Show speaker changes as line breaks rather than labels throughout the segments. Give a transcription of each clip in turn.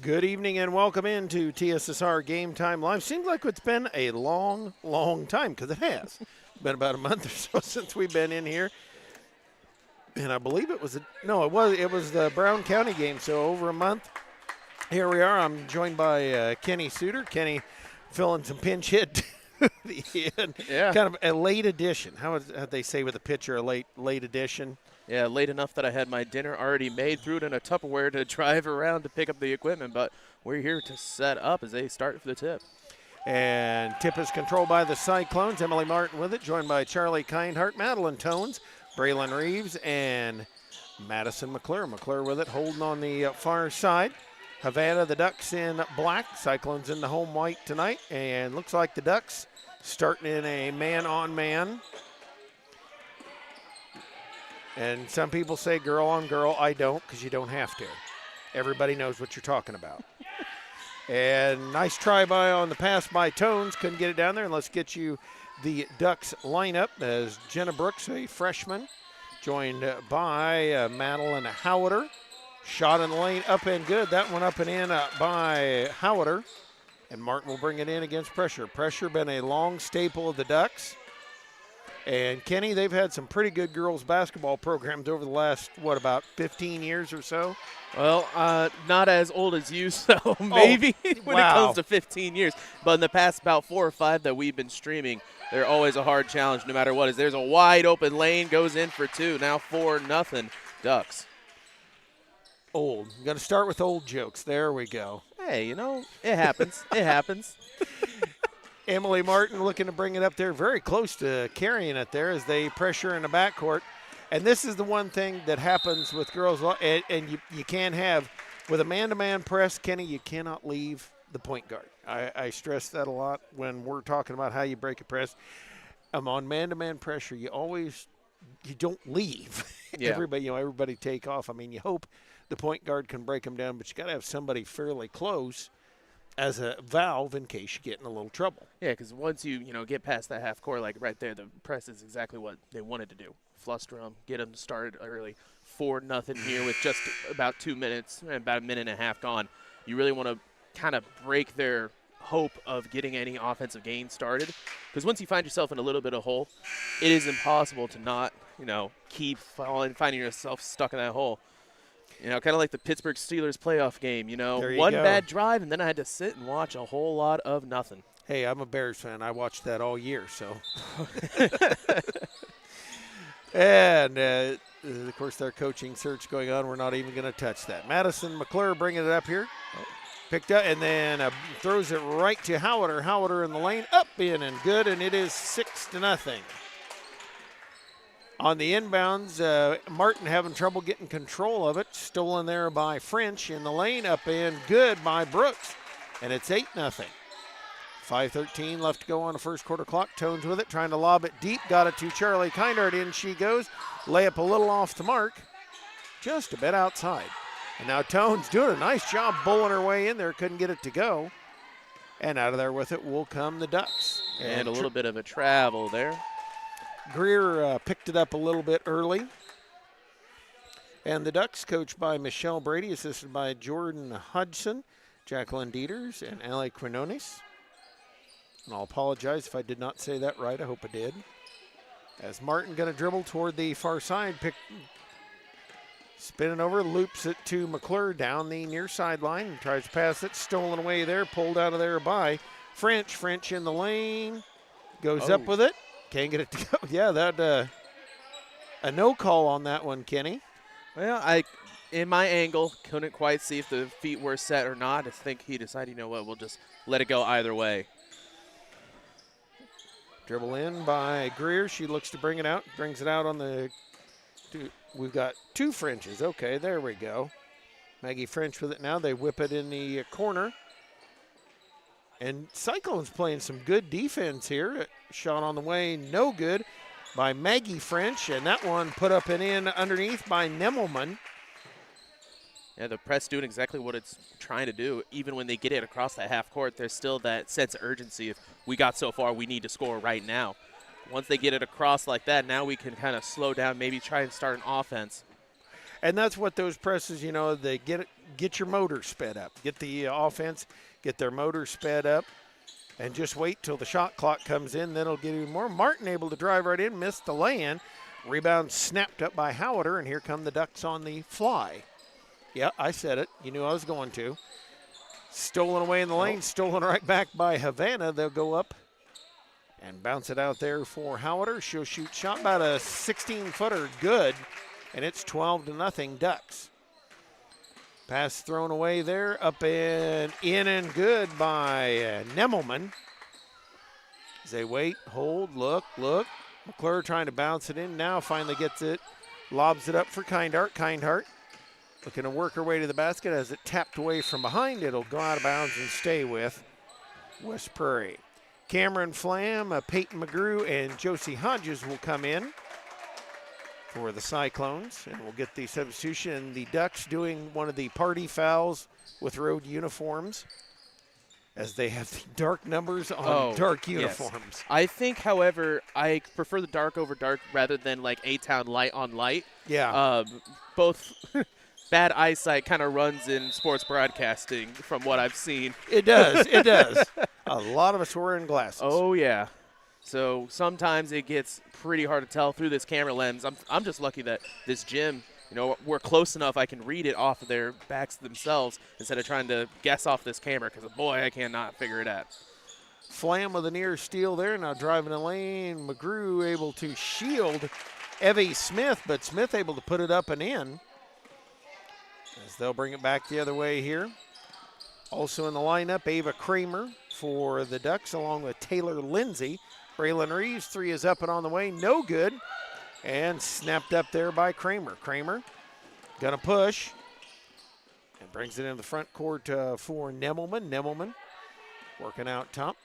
Good evening and welcome into TSSR Game Time Live. Seems like it's been a long, long time, because it has. It's been about a month or so since we've been in here. And I believe it was the Brown County game, so over a month. Here we are. I'm joined by Kenny Suter. Kenny filling some pinch hit.
Yeah.
Kind of a late edition. How they say with a pitcher, a late edition?
Yeah, late enough that I had my dinner already made, threw it in a Tupperware to drive around to pick up the equipment, but we're here to set up as they start for the tip.
And tip is controlled by the Cyclones. Emily Martin with it, joined by Charlie Kindhart, Madeline Tones, Braylon Reeves, and Madison McClure. McClure with it, holding on the far side. Havana, the Ducks in black. Cyclones in the home white tonight. And looks like the Ducks starting in a man-on-man. And some people say girl on girl. I don't, because you don't have to. Everybody knows what you're talking about. And nice try on the pass by Tones. Couldn't get it down there. And let's get you the Ducks lineup as Jenna Brooks, a freshman, joined by Madeline Howiter. Shot in the lane, up and good. That one up and in by Howiter. And Martin will bring it in against pressure. Pressure been a long staple of the Ducks. And, Kenny, they've had some pretty good girls basketball programs over the last, about 15 years or so?
Well, not as old as you, so maybe when it comes to 15 years. But in the past about 4 or 5 that we've been streaming, they're always a hard challenge no matter what. There's a wide open lane, goes in for 2. Now 4-0 Ducks.
Old. You got to start with old jokes. There we go.
Hey, it happens. It happens.
Emily Martin looking to bring it up there, very close to carrying it there as they pressure in the backcourt. And this is the one thing that happens with girls, and you can't have, with a man-to-man press, Kenny, you cannot leave the point guard. I stress that a lot when we're talking about how you break a press. On man-to-man pressure, you don't leave.
Yeah.
Everybody take off. I mean, you hope the point guard can break them down, but you got to have somebody fairly close as a valve in case you get in a little trouble.
Yeah, because once you get past that half court, like right there, the press is exactly what they wanted to do. Fluster them, get them started early. 4-0 here with just about 2 minutes, about a minute and a half gone. You really want to kind of break their hope of getting any offensive gain started, because once you find yourself in a little bit of hole, it is impossible to not, keep finding yourself stuck in that hole. Kind of like the Pittsburgh Steelers playoff game, one bad drive, and then I had to sit and watch a whole lot of nothing.
Hey, I'm a Bears fan. I watched that all year, so. And, of course, their coaching search going on. We're not even going to touch that. Madison McClure bringing it up here. Picked up, and then throws it right to Howiter. Howiter in the lane, up, in, and good, and it is 6-0. On the inbounds, Martin having trouble getting control of it. Stolen there by French in the lane, up and good by Brooks. And it's 8-0. 5:13 left to go on the first quarter clock. Tones with it, trying to lob it deep. Got it to Charlie Kindart. In she goes. Layup a little off the mark. Just a bit outside. And now Tones doing a nice job bowling her way in there. Couldn't get it to go. And out of there with it will come the Ducks.
And a little bit of a travel there.
Greer picked it up a little bit early. And the Ducks, coached by Michelle Brady, assisted by Jordan Hudson, Jacqueline Dieters, and Ali Quinones. And I'll apologize if I did not say that right. I hope I did. As Martin going to dribble toward the far side, spinning over, loops it to McClure down the near sideline, and tries to pass it. Stolen away there, pulled out of there by French. French in the lane, goes up with it. Can't get it to go. Yeah, that a no call on that one, Kenny.
Well, in my angle, couldn't quite see if the feet were set or not. I think he decided, we'll just let it go either way.
Dribble in by Greer. She looks to bring it out. Brings it out on the we've got 2 Frenches. Okay, there we go. Maggie French with it now. They whip it in the corner. And Cyclones playing some good defense here. Shot on the way, no good by Maggie French. And that one put up and in underneath by Nemmelman.
Yeah, the press doing exactly what it's trying to do. Even when they get it across that half court, there's still that sense of urgency. If we got so far, we need to score right now. Once they get it across like that, now we can kind of slow down, maybe try and start an offense.
And that's what those presses, they get it, get your motor sped up. Get the offense, get their motor sped up, and just wait till the shot clock comes in. Then it'll get even more. Martin able to drive right in, missed the lay-in. Rebound snapped up by Howater, and here come the Ducks on the fly. Yeah, I said it. You knew I was going to. Stolen away in the lane, stolen right back by Havana. They'll go up and bounce it out there for Howater. She'll shoot shot about a 16-footer, good, and it's 12-0 Ducks. Pass thrown away there, up and in and good by Nemelman. As they wait, hold, look. McClure trying to bounce it in, now finally gets it, lobs it up for Kindhart. Looking to work her way to the basket. As it tapped away from behind, it'll go out of bounds and stay with West Prairie. Cameron Flam, Peyton McGrew, and Josie Hodges will come in for the Cyclones, and we'll get the substitution. The Ducks doing one of the party fouls with road uniforms, as they have the dark numbers on dark uniforms.
Yes. I think, however, I prefer the dark over dark rather than like A-Town light on light.
Yeah.
Both bad eyesight kind of runs in sports broadcasting from what I've seen.
It does. A lot of us were in glasses.
Oh, yeah. So sometimes it gets pretty hard to tell through this camera lens. I'm just lucky that this gym, we're close enough I can read it off of their backs themselves instead of trying to guess off this camera, because, boy, I cannot figure it out.
Flam with a near steal there. Now driving the lane. McGrew able to shield Evie Smith, but Smith able to put it up and in, as they'll bring it back the other way here. Also in the lineup, Ava Kramer for the Ducks, along with Taylor Lindsay. Braylon Reeves, three is up and on the way, no good. And snapped up there by Kramer. Kramer gonna push and brings it in the front court for Nemelman. Nemelman working out top.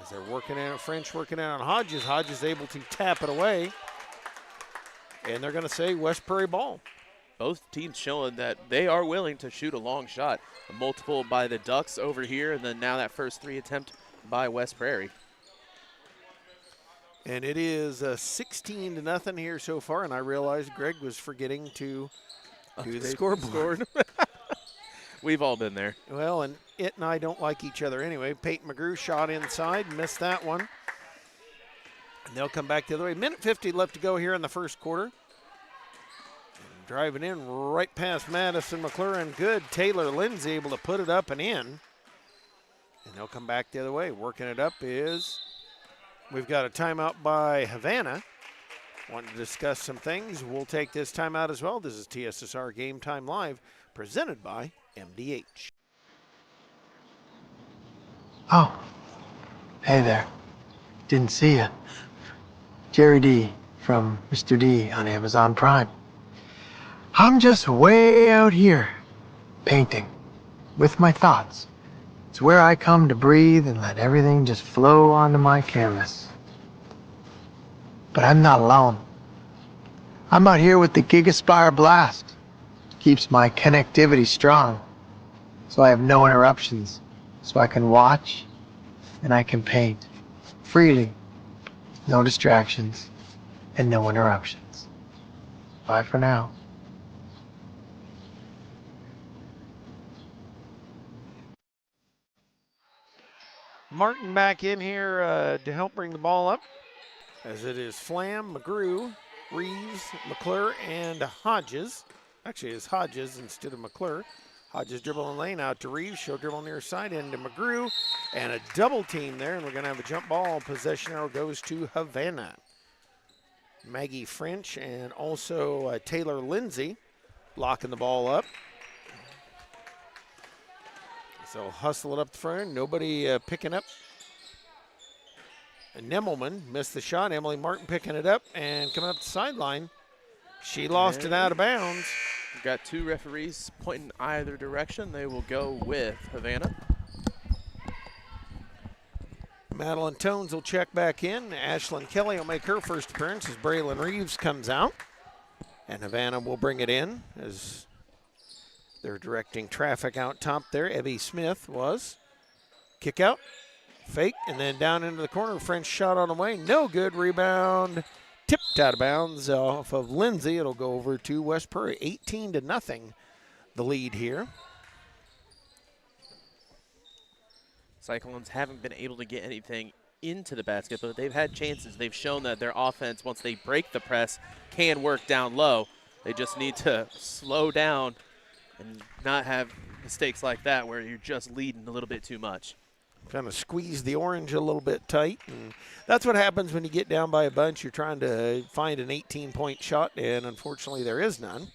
As they're working out, French working out on Hodges. Hodges able to tap it away. And they're gonna say West Prairie ball.
Both teams showing that they are willing to shoot a long shot. A multiple by the Ducks over here, and then now that first three attempt by West Prairie.
And it is 16-0 here so far, and I realized Greg was forgetting to do the scoreboard.
We've all been there.
Well, and it and I don't like each other anyway. Peyton McGrew shot inside, missed that one. And they'll come back the other way. Minute 50 left to go here in the first quarter. Driving in right past Madison McClure, and good. Taylor Lindsay able to put it up and in. And they'll come back the other way. Working it up is, we've got a timeout by Havana. Wanting to discuss some things. We'll take this timeout as well. This is TSSR Game Time Live, presented by MDH.
Oh, hey there. Didn't see you. Jerry D from Mr. D on Amazon Prime. I'm just way out here, painting, with my thoughts. It's where I come to breathe and let everything just flow onto my canvas. But I'm not alone. I'm out here with the GigaSpire Blast. Keeps my connectivity strong, so I have no interruptions, so I can watch and I can paint freely, no distractions and no interruptions. Bye for now.
Martin back in here to help bring the ball up, as it is Flam, McGrew, Reeves, McClure, and Hodges. Actually, it's Hodges instead of McClure. Hodges dribbling lane out to Reeves. She'll dribble near side into McGrew, and a double team there, and we're going to have a jump ball. Possession arrow goes to Havana. Maggie French and also Taylor Lindsay locking the ball up. So hustle it up the front. Nobody picking up. And Nemelman missed the shot. Emily Martin picking it up and coming up the sideline. She lost it out of bounds.
We've got two referees pointing either direction. They will go with Havana.
Madeline Tones will check back in. Ashlyn Kelly will make her first appearance as Braylon Reeves comes out. And Havana will bring it in as they're directing traffic out top there. Evie Smith was. Kick out, fake, and then down into the corner. French shot on the way. No good. Rebound tipped out of bounds off of Lindsay. It'll go over to West Prairie. 18-0, the lead here.
Cyclones haven't been able to get anything into the basket, but they've had chances. They've shown that their offense, once they break the press, can work down low. They just need to slow down and not have mistakes like that where you're just leading a little bit too much.
Kind of squeeze the orange a little bit tight. And that's what happens when you get down by a bunch. You're trying to find an 18-point shot, and unfortunately there is none.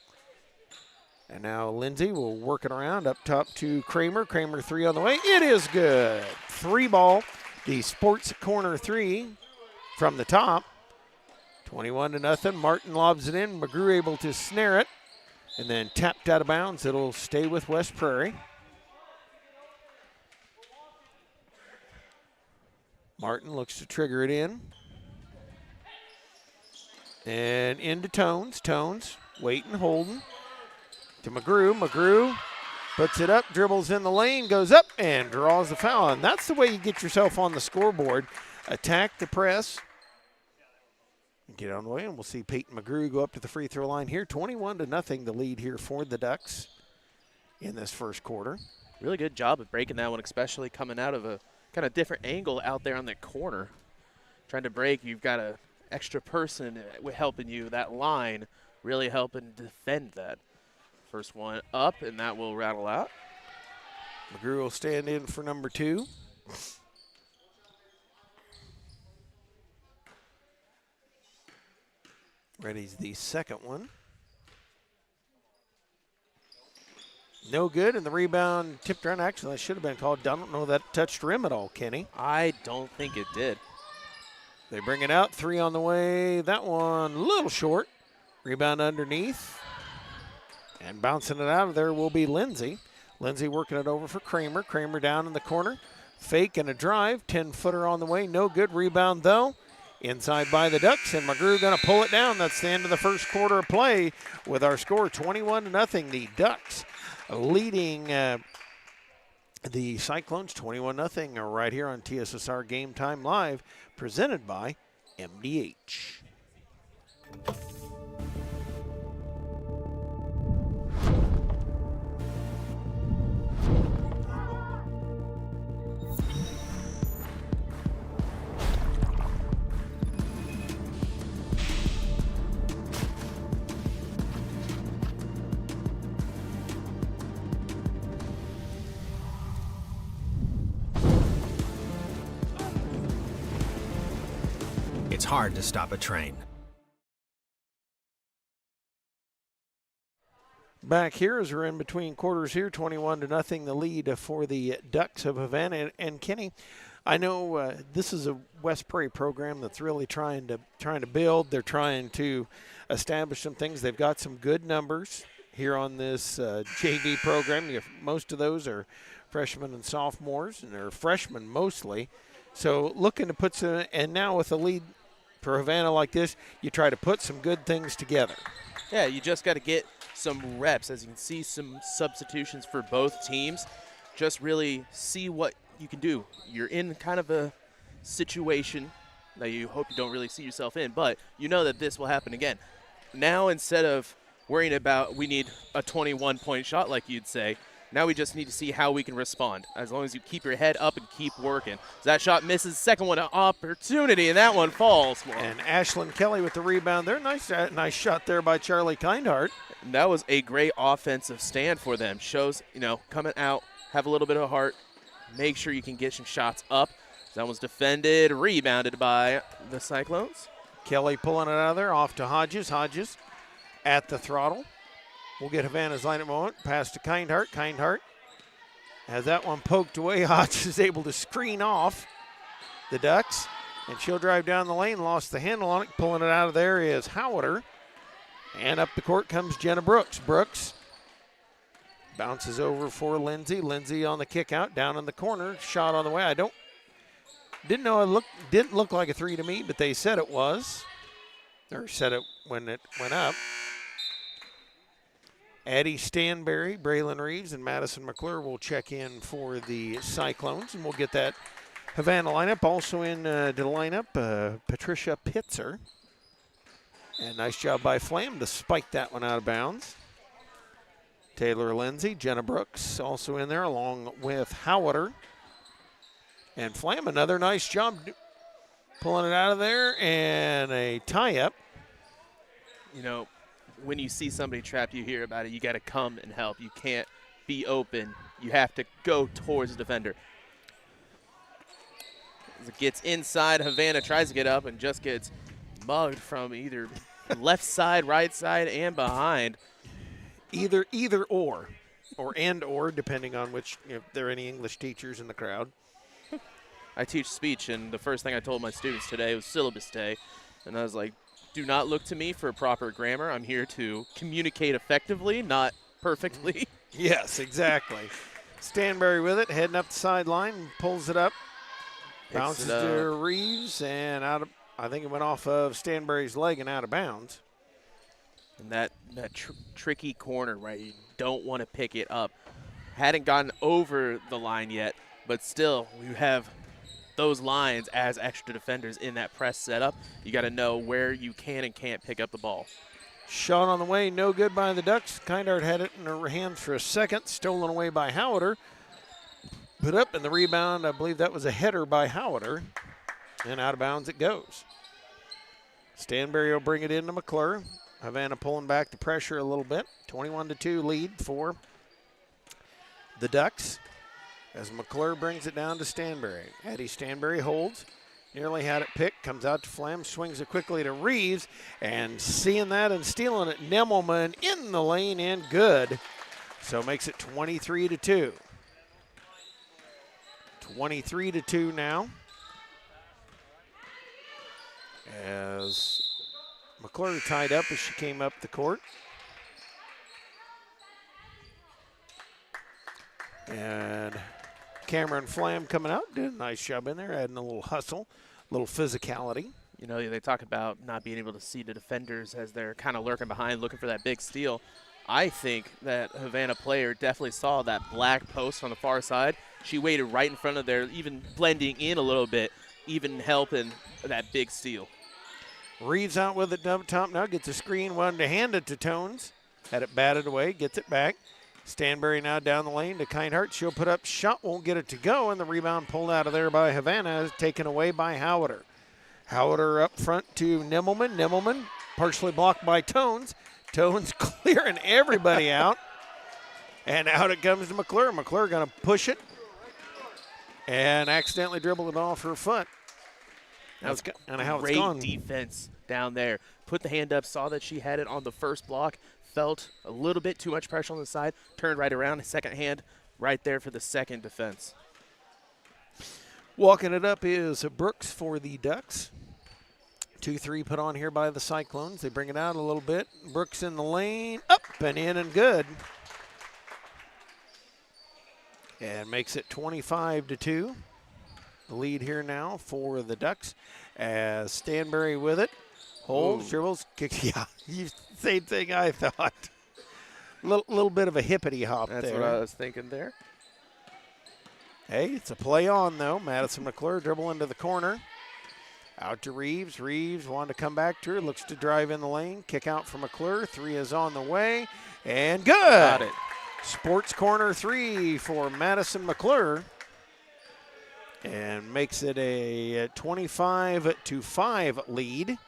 And now Lindsay will work it around up top to Kramer. Kramer 3 on the way. It is good. 3 ball. The Sports Corner 3 from the top. 21-0. Martin lobs it in. McGrew able to snare it. And then tapped out of bounds. It'll stay with West Prairie. Martin looks to trigger it in. And into Tones. Tones waiting, holding. To McGrew. McGrew puts it up, dribbles in the lane, goes up, and draws the foul. And that's the way you get yourself on the scoreboard. Attack the press. Get on the way, and we'll see Peyton McGrew go up to the free throw line here. 21-0, the lead here for the Ducks in this first quarter.
Really good job of breaking that one, especially coming out of a kind of different angle out there on the corner. Trying to break, you've got an extra person helping you. That line really helping defend that. First one up, and that will rattle out.
McGrew will stand in for number 2. Ready's the second one. No good, and the rebound tipped around. Actually, that should have been called. I don't know that touched rim at all, Kenny.
I don't think it did.
They bring it out. 3 on the way. That one a little short. Rebound underneath. And bouncing it out of there will be Lindsay. Lindsay working it over for Kramer. Kramer down in the corner. Fake and a drive. 10-footer on the way. No good. Rebound, though. Inside by the Ducks, and McGrew going to pull it down. That's the end of the first quarter of play with our score 21-0. The Ducks leading the Cyclones 21-0 right here on TSSR Game Time Live, presented by MDH.
It's hard to stop a train.
Back here as we're in between quarters here, 21-0, the lead for the Ducks of Havana. And Kenny, I know this is a West Prairie program that's really trying to build. They're trying to establish some things. They've got some good numbers here on this JV program. Most of those are freshmen and sophomores, and they're freshmen mostly. So looking to put some, and now with a lead for Havana like this, you try to put some good things together.
Yeah, you just got to get some reps. As you can see, some substitutions for both teams. Just really see what you can do. You're in kind of a situation that you hope you don't really see yourself in, but you know that this will happen again. Now, instead of worrying about we need a 21-point shot like you'd say, now we just need to see how we can respond. As long as you keep your head up and keep working. So that shot misses. Second one, an opportunity, and that one falls.
And Ashlyn Kelly with the rebound there. Nice shot there by Charlie Kindhart.
And that was a great offensive stand for them. Shows, coming out, have a little bit of heart. Make sure you can get some shots up. That was defended, rebounded by the Cyclones.
Kelly pulling it out of there, off to Hodges. Hodges at the throttle. We'll get Havana's line at the moment. Pass to Kindhart. Kindhart has that one poked away. Hodges is able to screen off the Ducks, and she'll drive down the lane. Lost the handle on it. Pulling it out of there is Howard. And up the court comes Jenna Brooks. Brooks bounces over for Lindsay. Lindsay on the kick out, down in the corner. Shot on the way. Didn't know didn't look like a 3 to me, but they said it was. Or said it when it went up. Addie Stanberry, Braylon Reeves, and Madison McClure will check in for the Cyclones, and we'll get that Havana lineup. Also in the lineup, Patricia Pitzer. And nice job by Flam to spike that one out of bounds. Taylor Lindsay, Jenna Brooks also in there, along with Howard. And Flam, another nice job pulling it out of there, and a tie-up.
You know, when you see somebody trapped, you hear about it, you got to come and help. You can't be open. You have to go towards the defender. As it gets inside, Havana tries to get up and just gets mugged from either left side, right side, and behind.
Either or and or, depending on which, if there are any English teachers in the crowd.
I teach speech, and the first thing I told my students today was syllabus day. And I was like, do not look to me for proper grammar. I'm here to communicate effectively, not perfectly.
Yes, exactly. Stanberry with it, heading up the sideline, pulls it up, bounces to Reeves, and out of, I think it went off of Stanberry's leg and out of bounds.
And that tricky corner, right? You don't want to pick it up. Hadn't gotten over the line yet, but still, you have those lines as extra defenders in that press setup. You got to know where you can and can't pick up the ball.
Shot on the way, no good by the Ducks. Kindart had it in her hands for a second, stolen away by Howiter. Put up in the rebound, I believe that was a header by Howiter, and out of bounds it goes. Stanberry will bring it into McClure. Havana pulling back the pressure a little bit. 21-2 lead for the Ducks as McClure brings it down to Stanberry. Eddie Stanberry holds. Nearly had it picked. Comes out to Flam. Swings it quickly to Reeves. And seeing that and stealing it, Nemmelman in the lane and good. So makes it 23-2. 23-2 now. As McClure tied up as she came up the court. And Cameron Flam coming out, did a nice job in there, adding a little hustle, a little physicality.
You know, they talk about not being able to see the defenders as they're kind of lurking behind, looking for that big steal. I think that Havana player definitely saw that black post on the far side. She waited right in front of there, even blending in a little bit, even helping that big steal.
Reeves out with it up top now, gets a screen, wanted to hand it to Tones. Had it batted away, gets it back. Stanberry now down the lane to Kindart. She'll put up, shot, won't get it to go, and the rebound pulled out of there by Havana is taken away by Howiter. Howiter up front to Nemmelman. Nemmelman partially blocked by Tones. Tones clearing everybody out. And out it comes to McClure. McClure going to push it and accidentally dribble it off her foot. That's kind of how it's gone.
Great defense down there. Put the hand up, saw that she had it on the first block, felt a little bit too much pressure on the side, turned right around, second hand right there for the second defense.
Walking it up is Brooks for the Ducks. 2-3 put on here by the Cyclones. They bring it out a little bit. Brooks in the lane, up and in and good. And makes it 25-2. The lead here now for the Ducks as Stanberry with it. Holds, dribbles, kicks. Yeah, same thing I thought. Little bit of a hippity hop there.
That's what I was thinking there.
Hey, it's a play on, though. Madison McClure dribble into the corner. Out to Reeves. Reeves wanted to come back to her. Looks to drive in the lane. Kick out for McClure. Three is on the way. And good.
Got it.
Sports corner three for Madison McClure. And makes it a 25-5 lead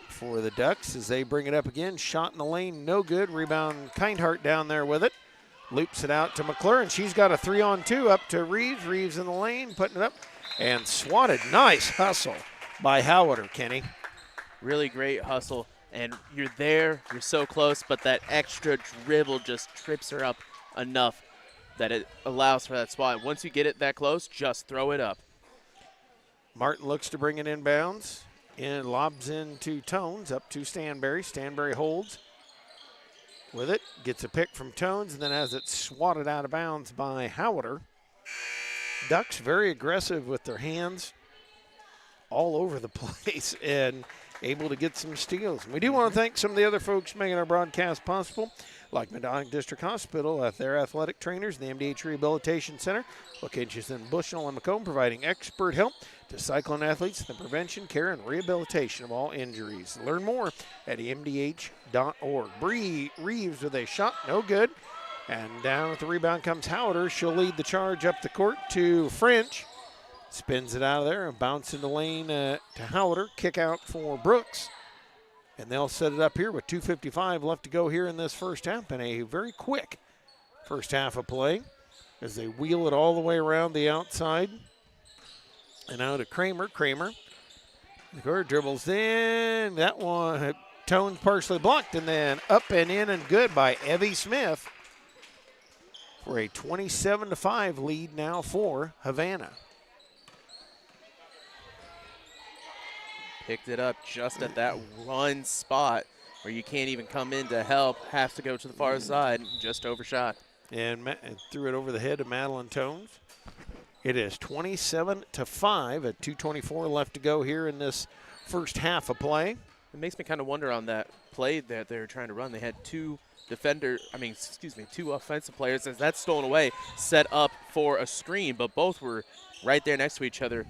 for the Ducks as they bring it up again. Shot in the lane, no good. Rebound, Kindart down there with it. Loops it out to McClure, and she's got a 3-on-2 up to Reeves. Reeves in the lane, putting it up, and swatted. Nice hustle by Howiter, Kenny.
Really great hustle, and you're there, you're so close, but that extra dribble just trips her up enough that it allows for that spot. Once you get it that close, just throw it up.
Martin looks to bring it inbounds. And lobs into Tones, up to Stanberry. Stanberry holds with it, gets a pick from Tones, and then has it swatted out of bounds by Howiter. Ducks very aggressive with their hands all over the place and able to get some steals. We do want to thank some of the other folks making our broadcast possible, like Medina District Hospital, their athletic trainers, the MDH Rehabilitation Center, locations in Bushnell and Macomb, providing expert help to Cyclone athletes in the prevention, care, and rehabilitation of all injuries. Learn more at mdh.org. Reeves with a shot, no good. And down with the rebound comes Howder. She'll lead the charge up the court to French. Spins it out of there and bounce in the lane to Howder. Kick out for Brooks. And they'll set it up here with 2:55 left to go here in this first half, and a very quick first half of play as they wheel it all the way around the outside. And out to Kramer. Kramer. The guard dribbles in. That one, Tones partially blocked, and then up and in and good by Evie Smith for a 27-5 lead now for Havana.
Picked it up just at that one spot where you can't even come in to help. Have to go to the far side. Just overshot.
And threw it over the head of Madeline Tones. It is 27-5 at 2:24 left to go here in this first half of play.
It makes me kind of wonder on that play that they were trying to run. They had two offensive players. As that's stolen away, set up for a screen, but both were right there next to each other.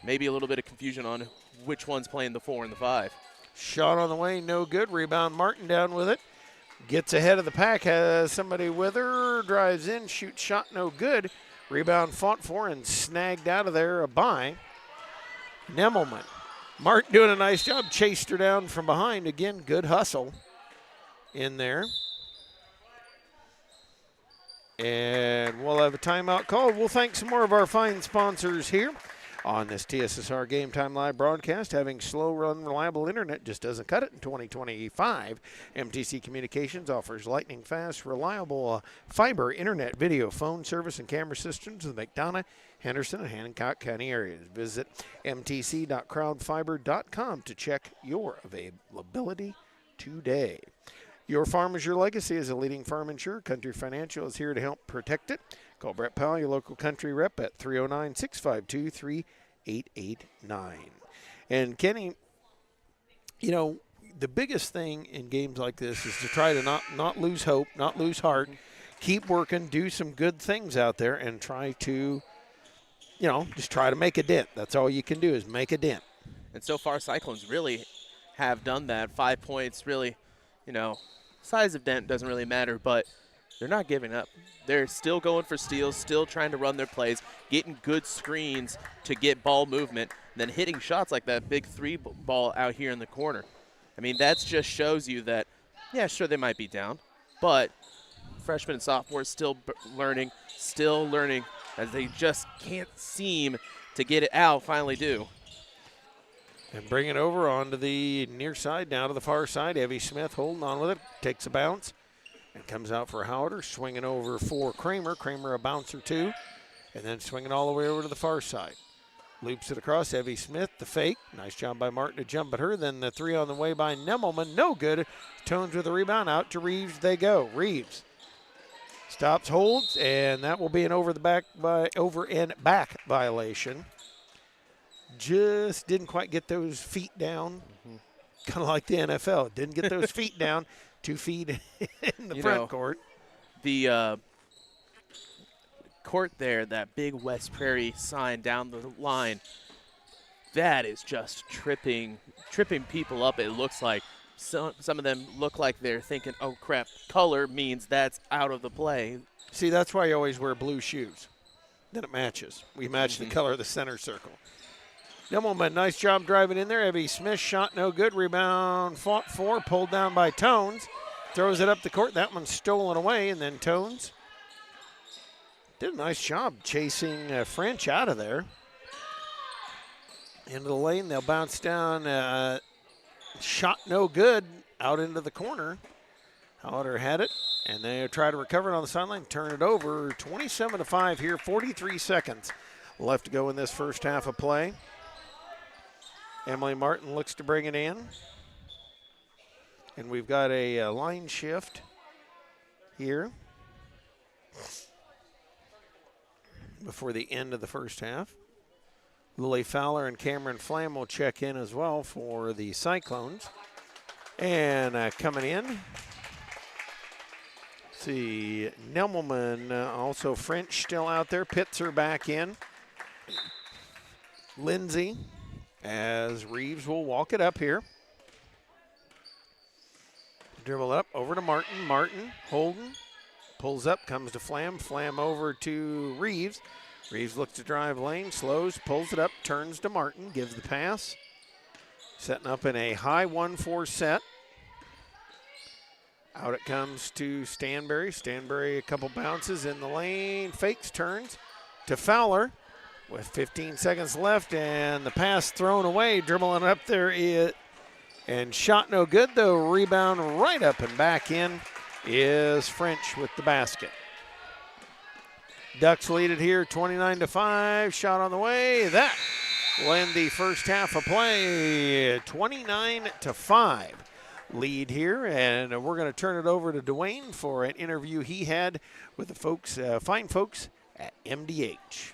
Maybe a little bit of confusion on which one's playing the 4 and the 5.
Shot on the way, no good. Rebound, Martin down with it. Gets ahead of the pack, has somebody with her, drives in, shoots shot, no good. Rebound fought for and snagged out of there by Nemelman. Martin doing a nice job, chased her down from behind. Again, good hustle in there. And we'll have a timeout call. We'll thank some more of our fine sponsors here on this TSSR Game Time live broadcast. Having slow, unreliable internet just doesn't cut it in 2025. MTC Communications offers lightning fast, reliable fiber internet, video, phone service, and camera systems in the McDonough, Henderson, and Hancock County areas. Visit mtc.crowdfiber.com to check your availability today. Your farm is your legacy. As a leading farm insurer, Country Financial is here to help protect it. Call Brett Powell, your local country rep, at 309-652-3889. And Kenny, you know, the biggest thing in games like this is to try to not lose hope, not lose heart, keep working, do some good things out there, and try to, you know, just try to make a dent. That's all you can do is make a dent.
And so far, Cyclones really have done that. 5 points, really, you know, size of dent doesn't really matter, but they're not giving up. They're still going for steals, still trying to run their plays, getting good screens to get ball movement, and then hitting shots like that big 3 ball out here in the corner. I mean, that just shows you that, yeah, sure, they might be down, but freshmen and sophomores still learning, as they just can't seem to get it out, finally do.
And bring it over onto the near side, down to the far side. Evie Smith holding on with it, takes a bounce, and comes out for Howder, swinging over for Kramer. Kramer a bouncer too, and then swinging all the way over to the far side. Loops it across, Evie Smith, the fake. Nice job by Martin to jump at her. Then the 3 on the way by Nemelman, no good. Tones with the rebound, out to Reeves they go. Reeves stops, holds, and that will be an over and back violation. Just didn't quite get those feet down, kind of like the NFL. Didn't get those feet down, 2 feet in the front court.
The court there, that big West Prairie sign down the line, that is just tripping people up, it looks like. Some of them look like they're thinking, oh, crap, color means that's out of the play.
See, that's why you always wear blue shoes. Then it matches. We match the color of the center circle. Nemelman, nice job driving in there. Evie Smith shot no good. Rebound fought for, pulled down by Tones. Throws it up the court. That one's stolen away, and then Tones did a nice job chasing French out of there. Into the lane, they'll bounce down. Shot no good out into the corner. Howder had it, and they try to recover it on the sideline, turn it over. 27-5 here, 43 seconds left to go in this first half of play. Emily Martin looks to bring it in. And we've got a line shift here before the end of the first half. Lily Fowler and Cameron Flam will check in as well for the Cyclones. And coming in, see, Nemelman, also French still out there. Pitzer back in. Lindsay, as Reeves will walk it up here. Dribble up over to Martin. Martin, Holden, Pulls up, comes to Flam. Flam over to Reeves. Reeves looks to drive lane, slows, pulls it up, turns to Martin, gives the pass. Setting up in a high 1-4 set. Out it comes to Stanberry. Stanberry a couple bounces in the lane, fakes, turns to Fowler with 15 seconds left, and the pass thrown away, dribbling up there, and shot no good, though. Rebound right up and back in is French with the basket. Ducks lead it here 29-5. Shot on the way. That will end the first half of play. 29-5 lead here, and we're going to turn it over to Dwayne for an interview he had with the folks, fine folks at MDH.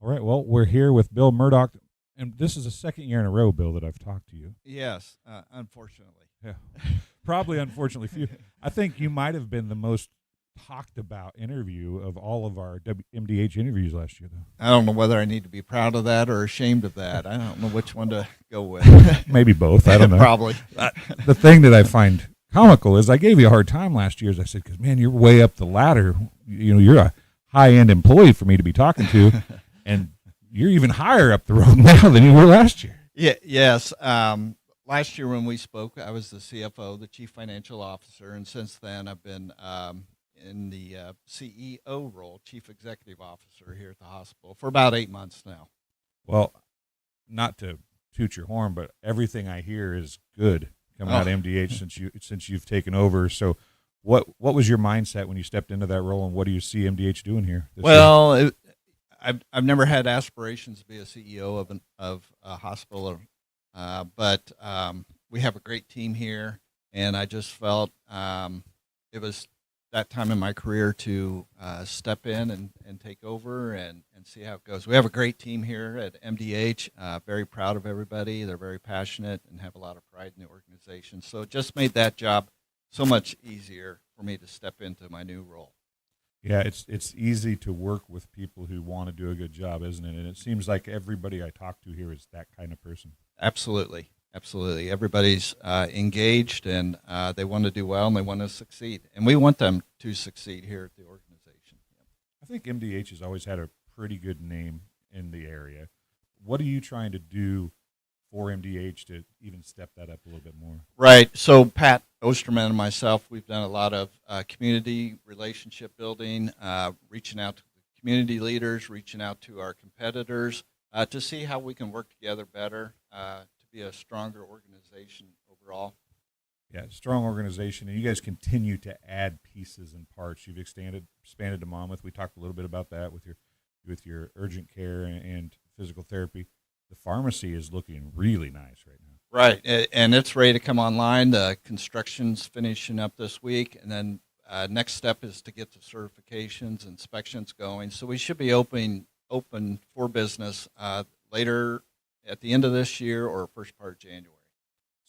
All right, well, we're here with Bill Murdoch, and this is the second year in a row, Bill, that I've talked to you.
Yes, unfortunately.
Yeah, probably unfortunately for you. I think you might have been the most talked about interview of all of our MDH interviews last year, though.
I don't know whether I need to be proud of that or ashamed of that. I don't know which one to go with.
Maybe both. I don't know.
Probably.
The thing that I find comical is I gave you a hard time last year, as I said, because, man, you're way up the ladder. You know, you're a high-end employee for me to be talking to. And you're even higher up the road now than you were last year.
Yeah. Yes. Last year when we spoke, I was the CFO, the Chief Financial Officer, and since then I've been in the CEO role, Chief Executive Officer here at the hospital for about 8 months now.
Well, not to toot your horn, but everything I hear is good coming out of MDH since you've taken over. So, what was your mindset when you stepped into that role, and what do you see MDH doing here?
Well, I've never had aspirations to be a CEO of a hospital, but we have a great team here, and I just felt it was that time in my career to step in and take over and see how it goes. We have a great team here at MDH, very proud of everybody. They're very passionate and have a lot of pride in the organization. So it just made that job so much easier for me to step into my new role.
Yeah, it's easy to work with people who want to do a good job, isn't it? And it seems like everybody I talk to here is that kind of person.
Absolutely. Absolutely. Everybody's engaged, and they want to do well, and they want to succeed. And we want them to succeed here at the organization.
I think MDH has always had a pretty good name in the area. What are you trying to do for MDH to even step that up a little bit more?
Right. So Pat Osterman and myself, we've done a lot of community relationship building, reaching out to the community leaders, reaching out to our competitors to see how we can work together better to be a stronger organization overall.
Yeah, strong organization, and you guys continue to add pieces and parts. You've expanded to Monmouth. We talked a little bit about that with your urgent care and physical therapy. The pharmacy is looking really nice right now.
Right, and it's ready to come online. The construction's finishing up this week, and then next step is to get the certifications, inspections going. So we should be open for business later at the end of this year or first part of January.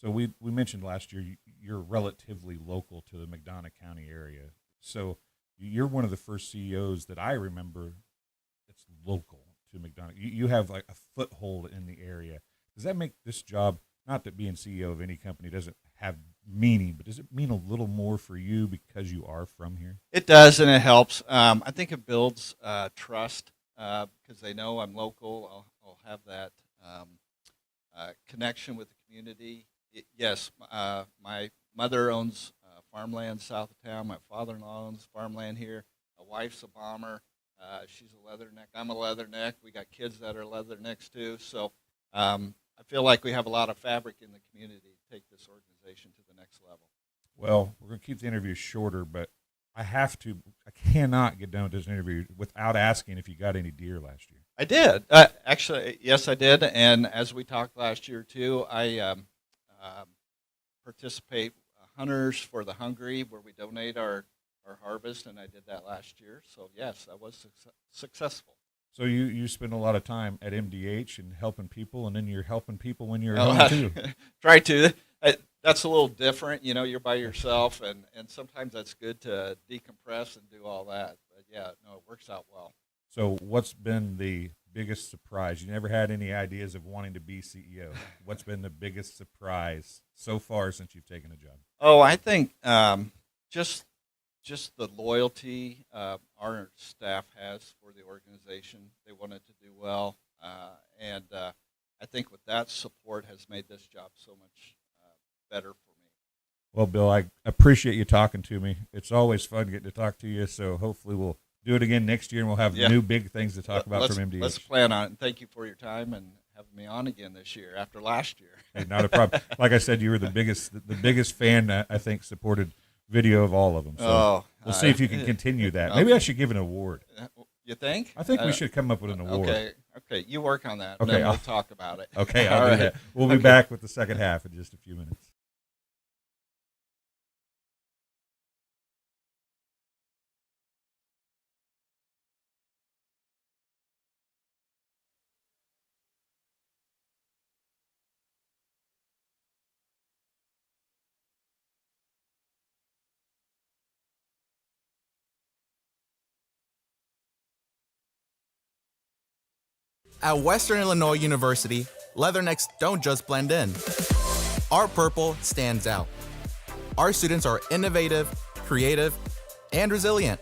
So we mentioned last year you're relatively local to the McDonough County area. So you're one of the first CEOs that I remember that's local to McDonough. You have like a foothold in the area. Does that make this job, not that being CEO of any company doesn't have meaning, but does it mean a little more for you because you are from here?
It does, and it helps. I think it builds trust because they know I'm local. I'll have that connection with the community. Yes, my mother owns farmland south of town. My father-in-law owns farmland here. My wife's a bomber. She's a leatherneck. I'm a leatherneck. We got kids that are leathernecks too. So I feel like we have a lot of fabric in the community to take this organization to the next level.
Well, we're going to keep the interview shorter, but I cannot get done with this interview without asking if you got any deer last year.
I did. Actually, yes, I did. And as we talked last year too, I participate Hunters for the Hungry, where we donate our harvest, and I did that last year. So yes, I was successful.
So you spend a lot of time at MDH and helping people, and then you're helping people when you're at home too.
Try to. That's a little different. You know, you're by yourself, and sometimes that's good to decompress and do all that. But yeah, no, it works out well.
So what's been the biggest surprise? You never had any ideas of wanting to be CEO. What's been the biggest surprise so far since you've taken a job?
Oh, I think just the loyalty our staff has for the organization. They want it to do well, and I think with that support has made this job so much better for me.
Well, Bill, I appreciate you talking to me. It's always fun getting to talk to you, so hopefully we'll do it again next year, and we'll have new big things to talk about from MDH.
Let's plan on it, and thank you for your time and having me on again this year after last year.
Hey, not a problem. Like I said, you were the biggest fan, I think, supported video of all of them. So we'll see if you can continue that. Maybe I should give an award.
You think?
I think we should come up with an award.
Okay, you work on that, and
okay,
then we'll talk about it.
Okay, I'll do that. We'll be back with the second half in just a few minutes.
At Western Illinois University, leathernecks don't just blend in. Our purple stands out. Our students are innovative, creative, and resilient.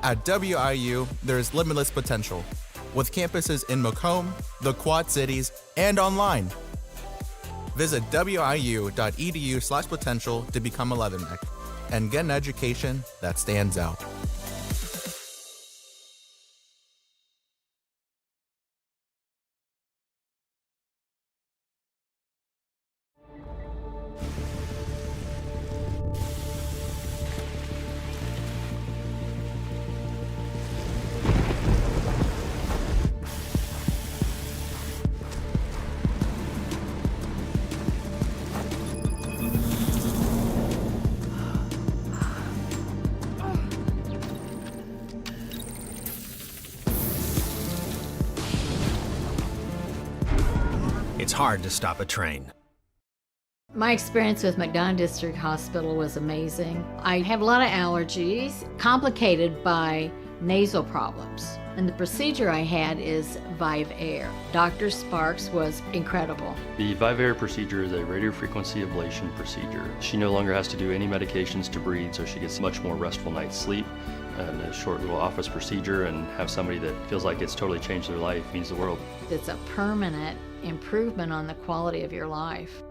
At WIU, there's limitless potential, with campuses in Macomb, the Quad Cities, and online. Visit wiu.edu/potential to become a leatherneck and get an education that stands out.
It's hard to stop a train.
My experience with McDonough District Hospital was amazing. I have a lot of allergies, complicated by nasal problems. And the procedure I had is Vive Air. Dr. Sparks was incredible.
The Vive Air procedure is a radiofrequency ablation procedure. She no longer has to do any medications to breathe, so she gets much more restful night's sleep. And a short little office procedure, and have somebody that feels like it's totally changed their life means the world.
It's a permanent improvement on the quality of your life.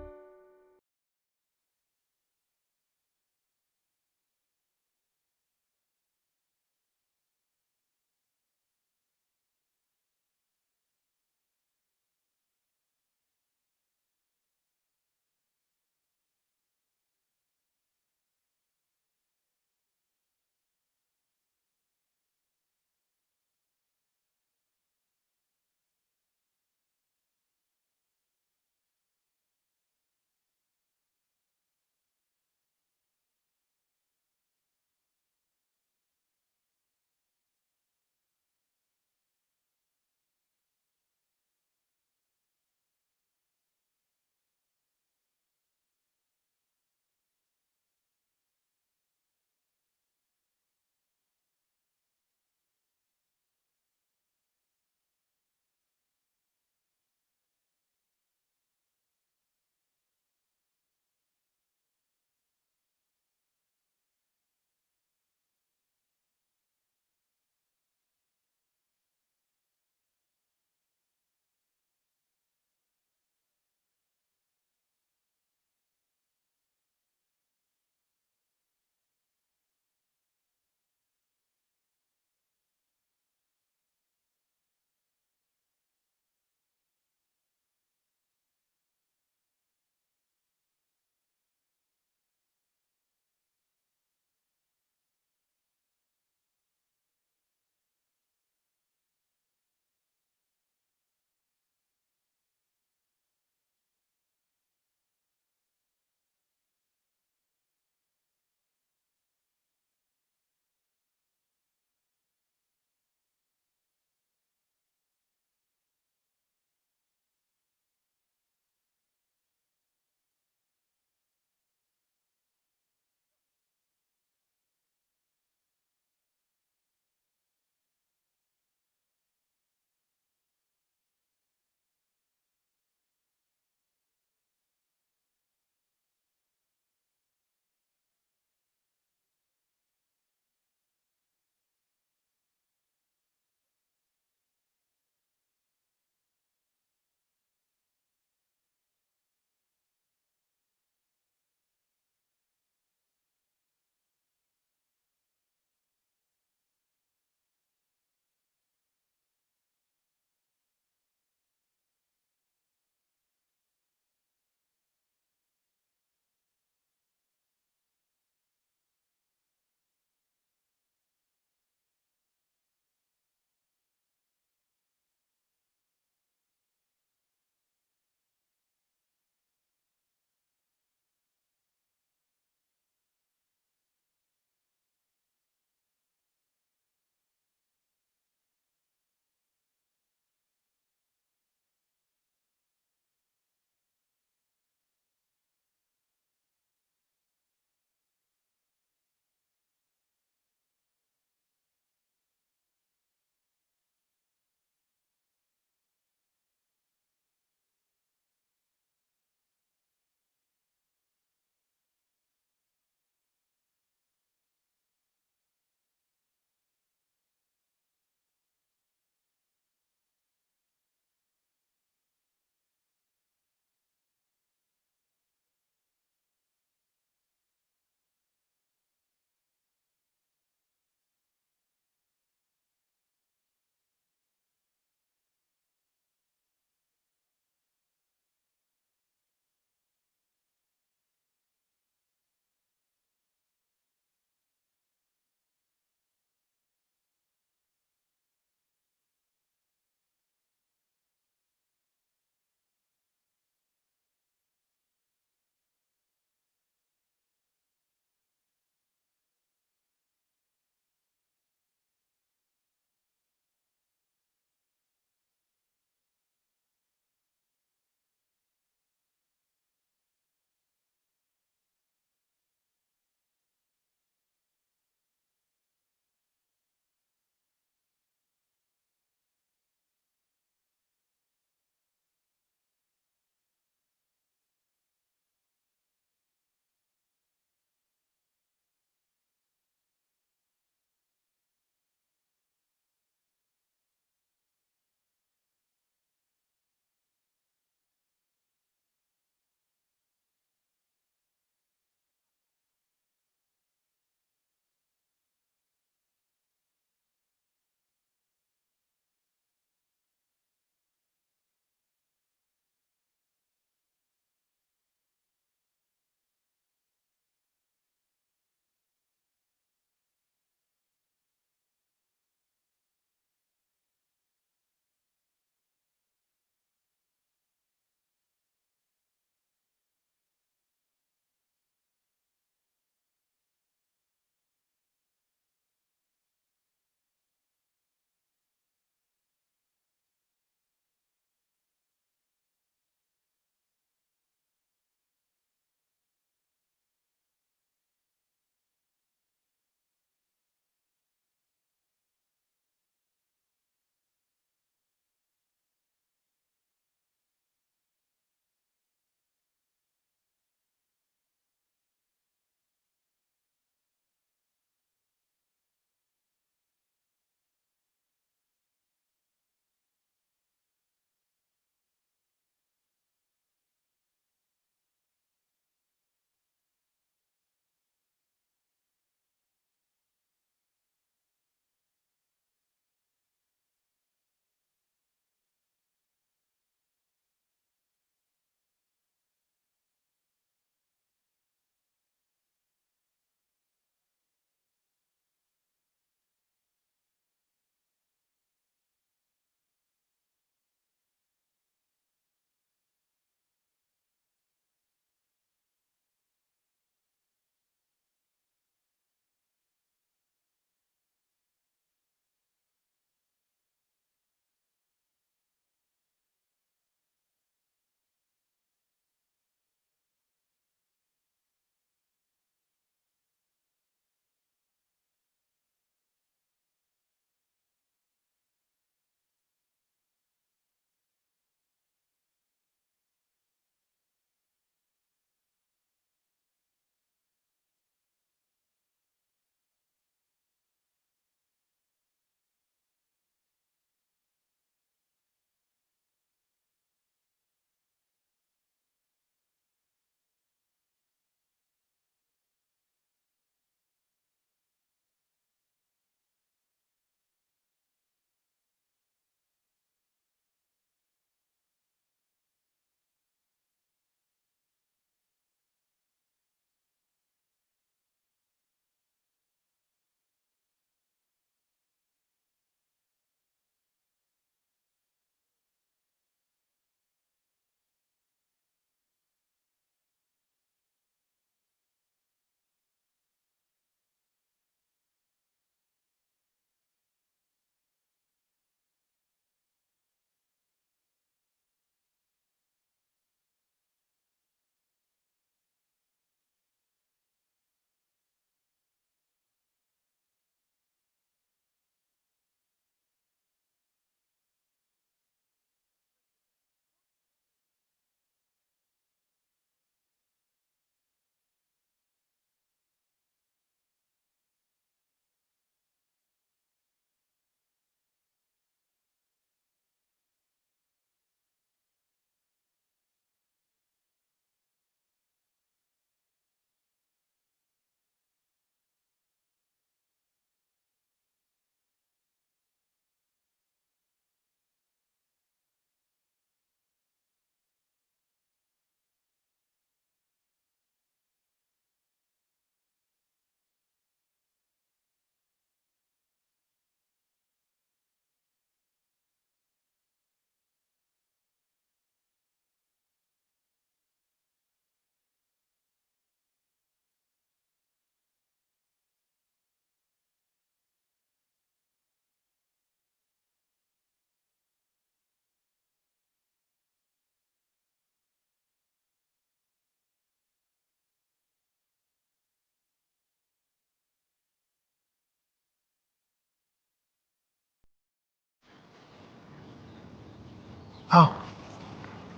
Oh,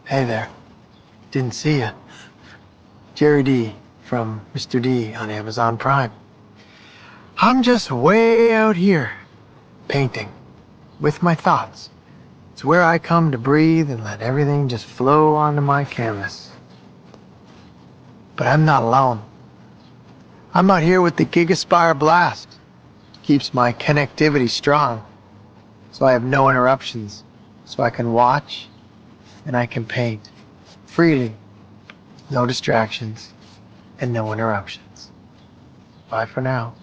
hey there. Didn't see you. Jerry D from Mr. D on Amazon Prime. I'm just way out here, painting, with my thoughts. It's where I come to breathe and let everything just flow onto my canvas. But I'm not alone. I'm out here with the GigaSpire Blast. Keeps my connectivity strong, so I have no interruptions, so I can watch and I can paint freely, no distractions and no interruptions. Bye for now.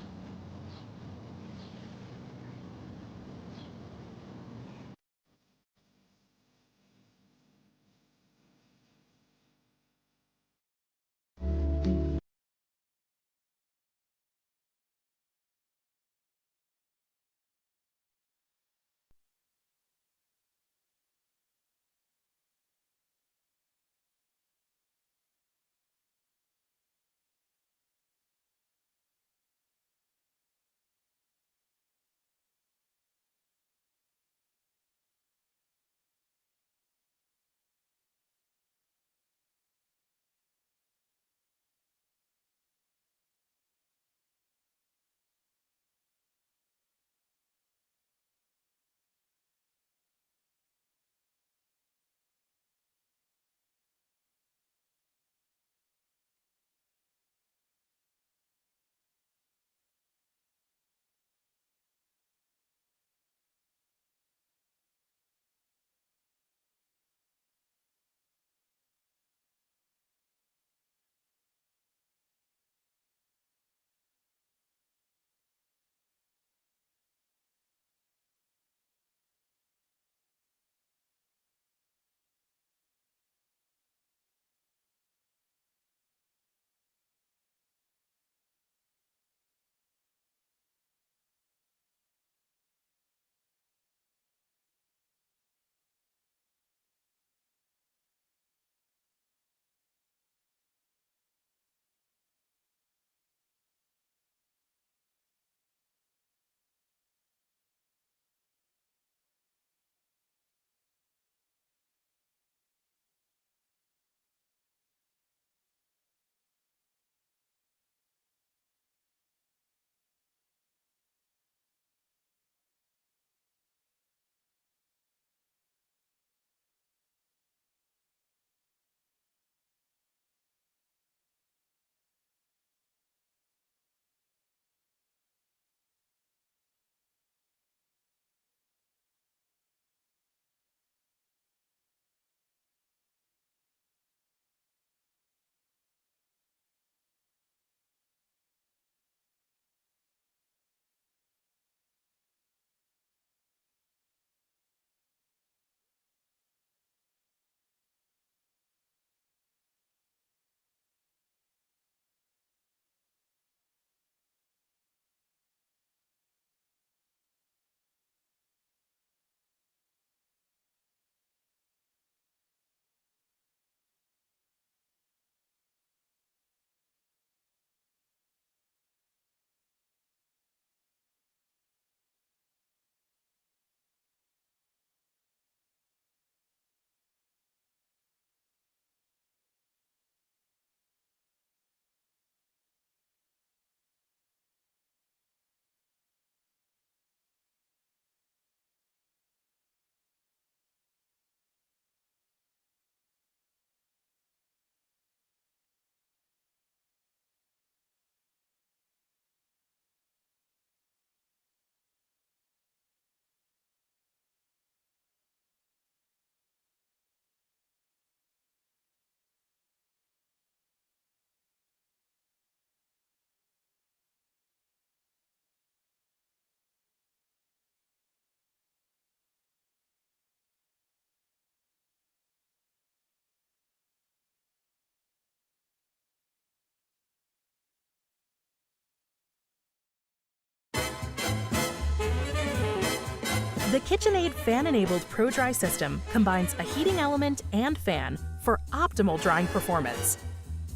The KitchenAid fan-enabled Pro Dry system combines a heating element and fan for optimal drying performance.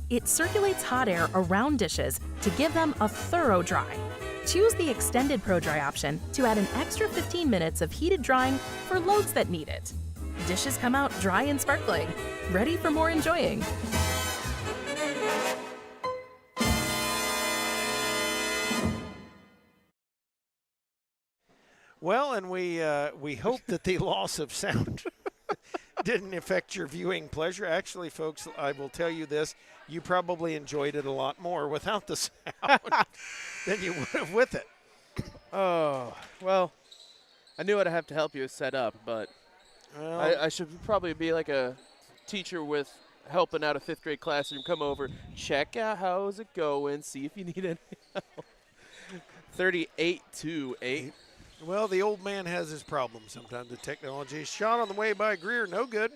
It circulates hot air around dishes to give them a thorough dry. Choose the extended Pro Dry option to add an extra 15 minutes of heated drying for loads that need it. Dishes come out dry and sparkling, ready for more enjoying.
Well, and we hope that the loss of sound didn't affect your viewing pleasure. Actually, folks, I will tell you this. You probably enjoyed it a lot more without the sound than you would have with it.
Oh, well, I knew I'd have to help you set up, but I should probably be like a teacher with helping out a 5th grade classroom. Come over, check out how's it going, see if you need any help. 38-8.
Well, the old man has his problems sometimes with technology. Shot on the way by Greer, no good.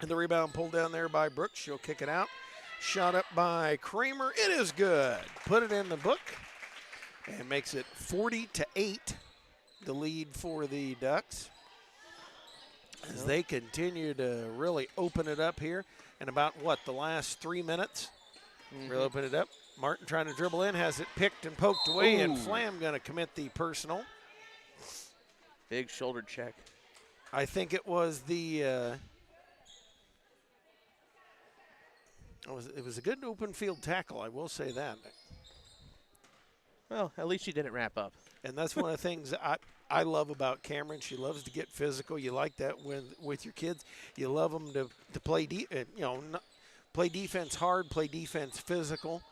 And the rebound pulled down there by Brooks. She'll kick it out. Shot up by Kramer. It is good. Put it in the book and makes it 40-8, the lead for the Ducks, as they continue to really open it up here. And about, the last 3 minutes? Really open it up. Martin trying to dribble in, has it picked and poked away, and Flam going to commit the personal.
Big shoulder check.
I think it was the it was a good open field tackle, I will say that.
Well, at least she didn't wrap up.
And that's one of the things I love about Cameron. She loves to get physical. You like that with your kids. You love them to play play defense hard, play defense physical.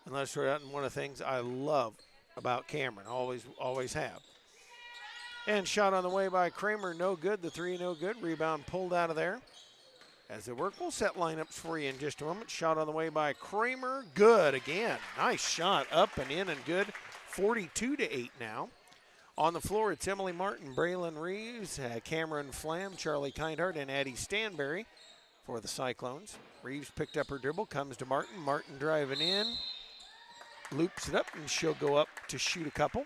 And that's one of the things I love about Cameron. Always have. And shot on the way by Kramer, no good. The 3, no good. Rebound pulled out of there. As they work, we'll set lineups for you in just a moment. Shot on the way by Kramer, good again. Nice shot, up and in and good. 42-8 now. On the floor, it's Emily Martin, Braylon Reeves, Cameron Flam, Charlie Kindhart, and Addie Stanberry for the Cyclones. Reeves picked up her dribble, comes to Martin. Martin driving in, loops it up, and she'll go up to shoot a couple.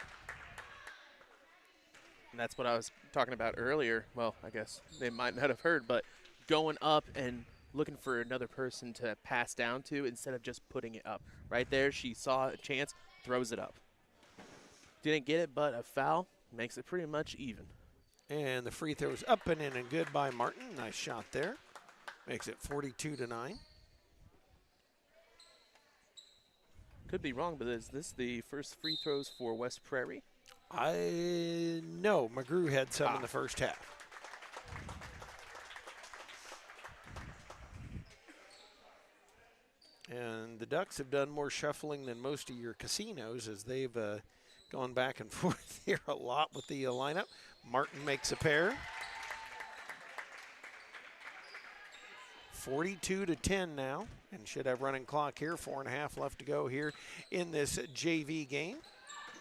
And that's what I was talking about earlier. Well, I guess they might not have heard, but going up and looking for another person to pass down to instead of just putting it up. Right there, she saw a chance, throws it up. Didn't get it, but a foul makes it pretty much even.
And the free throw's up and in and good by Martin. Nice shot there. Makes it 42-9.
Could be wrong, but is this the first free throws for West Prairie?
No, McGrew had some in the first half. And the Ducks have done more shuffling than most of your casinos, as they've gone back and forth here a lot with the lineup. Martin makes a pair. 42-10 now, and should have running clock here. 4.5 left to go here in this JV game.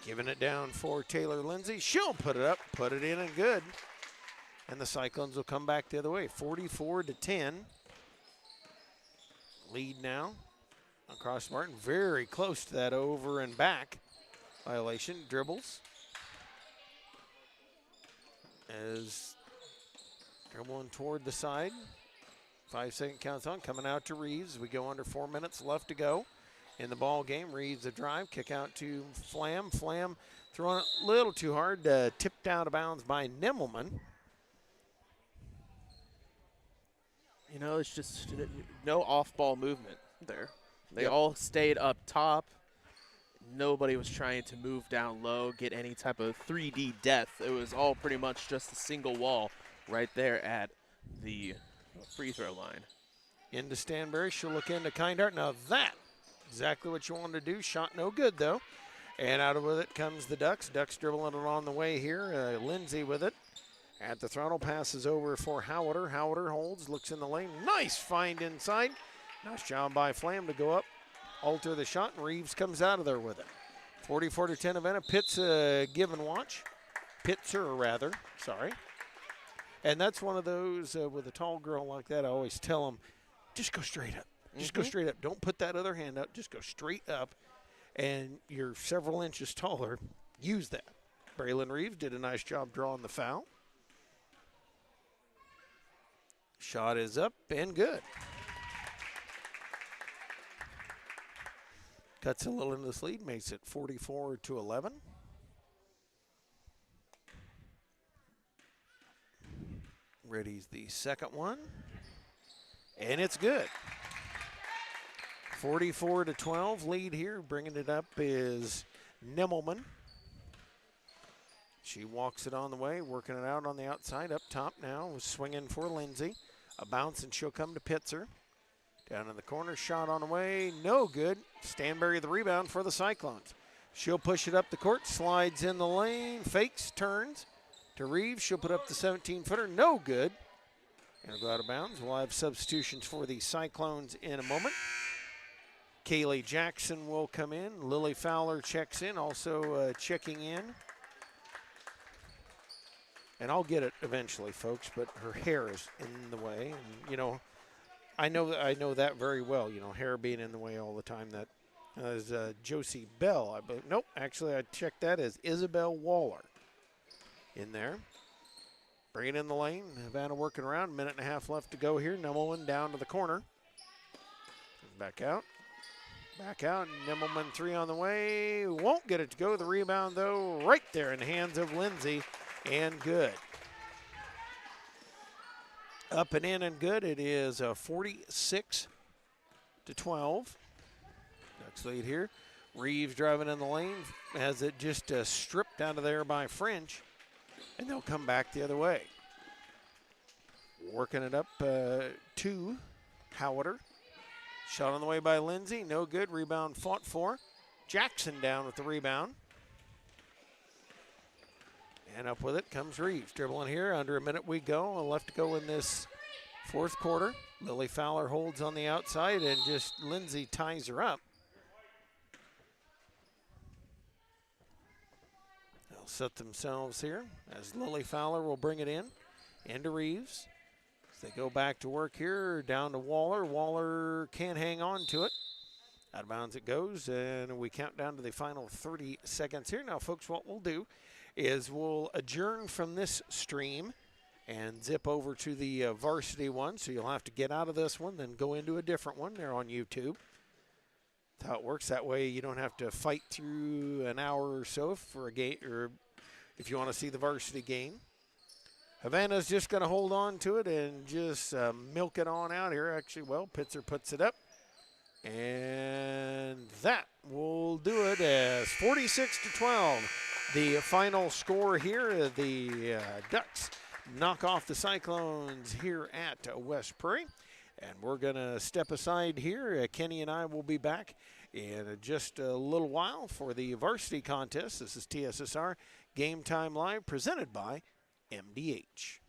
Giving it down for Taylor Lindsay. She'll put it up, put it in and good. And the Cyclones will come back the other way. 44-10. Lead now across Martin. Very close to that over and back violation. Dribbles. As dribbling toward the side. 5-second counts on. Coming out to Reeves. We go under 4 minutes left to go in the ball game. Reeves a drive, kick out to Flam. Flam throwing it a little too hard, tipped out of bounds by Nimmelman.
You know, it's just no off-ball movement there. They all stayed up top. Nobody was trying to move down low, get any type of 3D depth. It was all pretty much just a single wall right there at the free throw line.
Into Stanberry, she'll look into Kindart. Now that exactly what you wanted to do. Shot no good, though. And out of with it comes the Ducks. Ducks dribbling it on the way here. Lindsay with it. At the throttle, passes over for Howard. Howard holds, looks in the lane. Nice find inside. Nice job by Flam to go up, alter the shot, and Reeves comes out of there with it. 44-10 Havana. Pitts give and watch. Pitzer, rather. Sorry. And that's one of those, with a tall girl like that, I always tell them, just go straight up. Just go straight up. Don't put that other hand up. Just go straight up. And you're several inches taller. Use that. Braylon Reeves did a nice job drawing the foul. Shot is up and good. Cuts a little into this lead. Makes it 44-11. Ready's the second one. And it's good. 44-12 lead here. Bringing it up is Nimmelman. She walks it on the way, working it out on the outside. Up top now, swinging for Lindsay. A bounce, and she'll come to Pitzer. Down in the corner, shot on the way, no good. Stanberry the rebound for the Cyclones. She'll push it up the court, slides in the lane, fakes, turns to Reeves. She'll put up the 17-footer, no good. And it'll go out of bounds. We'll have substitutions for the Cyclones in a moment. Kaylee Jackson will come in. Lily Fowler checks in, also checking in. And I'll get it eventually, folks, but her hair is in the way. And, you know, I know that very well, you know, hair being in the way all the time. That is Josie Bell. I believe. Nope, actually I checked that as Isabel Waller in there. Bringing in the lane. Havana working around. Minute and a half left to go here. Nimmelman down to the corner. Back out. Back out. Nimmelman three on the way. Won't get it to go. The rebound, though, right there in the hands of Lindsay. And good. Up and in and good. It is 46-12. Next lead here. Reeves driving in the lane. Has it just stripped out of there by French. And they'll come back the other way. Working it up to Howiter. Shot on the way by Lindsay. No good. Rebound fought for. Jackson down with the rebound. And up with it comes Reeves. Dribbling here. Under a minute we go. Left to go in this fourth quarter. Lily Fowler holds on the outside, and just Lindsay ties her up. They'll set themselves here as Lily Fowler will bring it in. Into Reeves. As they go back to work here. Down to Waller. Waller can't hang on to it. Out of bounds it goes, and we count down to the final 30 seconds here. Now, folks, what we'll do is we'll adjourn from this stream and zip over to the varsity one. So you'll have to get out of this one, then go into a different one. They're on YouTube. That's how it works. That way you don't have to fight through an hour or so for a game, or if you want to see the varsity game. Havana's just going to hold on to it and just milk it on out here. Actually, well, Pitzer puts it up. And that will do it as 46-12. The final score here, the Ducks knock off the Cyclones here at West Prairie. And we're going to step aside here. Kenny and I will be back in just a little while for the varsity contest. This is TSSR Game Time Live, presented by MDH.